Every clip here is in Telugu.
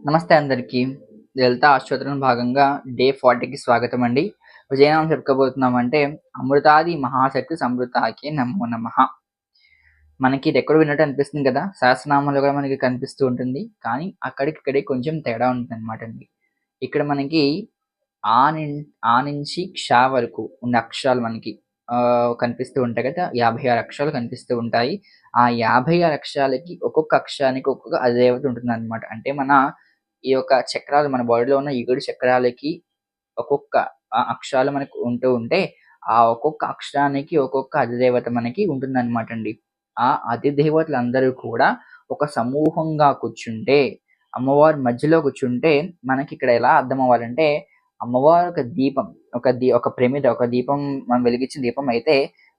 నమస్తే అందరికీ. లలిత అష్టోత్తరం భాగంగా డే 40కి స్వాగతం అండి. విజయనామం చెప్పుకోబోతున్నామంటే అమృతాది మహాశక్తి సంవృతాకి నమో నమః. మనకి ఇదెక్కడో విన్నట్టు అనిపిస్తుంది కదా! సహస్రనామంలో కూడా మనకి కనిపిస్తూ ఉంటుంది. కానీ అక్కడికిక్కడికి కొంచెం తేడా ఉంటుందనమాట అండి. ఇక్కడ మనకి ఆ నిన్ ఆ నుంచి క్ష వరకు ఉన్న అక్షరాలు మనకి కనిపిస్తూ ఉంటాయి కదా! 56 అక్షరాలు కనిపిస్తూ ఉంటాయి. ఆ 56 అక్షరాలకి ఒక్కొక్క అక్షరానికి ఒక్కొక్క అధిదేవత ఉంటుందనమాట. అంటే ఈ యొక్క చక్రాలు మన బాడీలో ఉన్న 7 చక్రాలకి ఒక్కొక్క అక్షరాలు మనకు ఉంటూ ఉంటే, ఆ ఒక్కొక్క అక్షరానికి ఒక్కొక్క అధిదేవత మనకి ఉంటుందనమాటండి. ఆ అధిదేవతలందరూ కూడా ఒక సమూహంగా కూర్చుంటే, అమ్మవారు మధ్యలో కూర్చుంటే, మనకిక్కడ ఎలా అర్థమవ్వాలంటే, అమ్మవారు ఒక దీపం, ఒక ప్రమిద, ఒక దీపం మనం వెలిగించిన దీపం అయితే,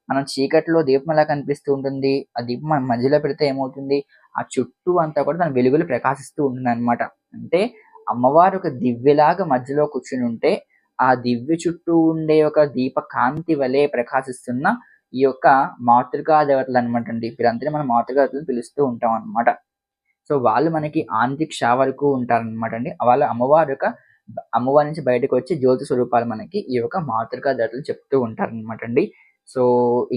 మనం చీకట్లో దీపం ఎలా కనిపిస్తూ ఉంటుంది? ఆ దీపం మనం మధ్యలో పెడితే ఏమవుతుంది? ఆ చుట్టూ అంతా కూడా తన వెలుగులు ప్రకాశిస్తూ ఉంటుందనమాట. అంటే అమ్మవారు ఒక దివ్వెలాగా మధ్యలో కూర్చునుంటే, ఆ దివ్వె చుట్టూ ఉండే ఒక దీప కాంతి వలె ప్రకాశిస్తున్న ఈ యొక్క మాతృకా దేవతలనమాటండి. వీరందరిని మనం మాతృకా దేవతలని పిలుస్తూ ఉంటామనమాట. సో, వాళ్ళు మనకి ఆంతిక్ష వరకు ఉంటారనమాటండి. వాళ్ళ అమ్మవారి నుంచి బయటకొచ్చి జ్యోతి స్వరూపాలు మనకి ఈ యొక్క మాతృకా దేవతలు చెప్తూ ఉంటారనమాటండి. సో,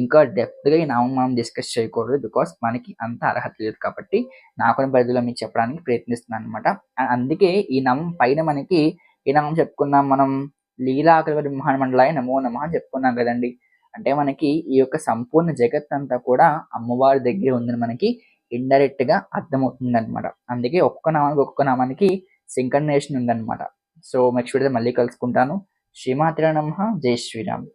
ఇంకా డెప్త్‌గా ఈ నామం మనం డిస్కస్ చేయకూడదు. బికాజ్ మనకి అంత అర్హత లేదు కాబట్టి, నాకున్న పరిధిలో మీకు చెప్పడానికి ప్రయత్నిస్తున్నాననమాట. అందుకే ఈ నామం పైన మనకి ఏ నామం చెప్పుకున్నాం మనం? లీలాకృత బ్రహ్మాండ మండలాయ నమో నమః అని చెప్పుకున్నాం గదండీ! అంటే మనకి ఈ యొక్క సంపూర్ణ జగత్తంతా కూడా అమ్మవారి దగ్గరే ఉందని మనకి ఇండైరెక్ట్‌గా అర్థమవుతుందనమాట. అందుకే ఒక్కొక్క నామానికి సింక్రనైజేషన్ ఉందనమాట. సో, నెక్స్ట్ వీడియోలో మళ్ళీ కలుసుకుంటాను. శ్రీమాత్రే నమః. జై శ్రీరామ్.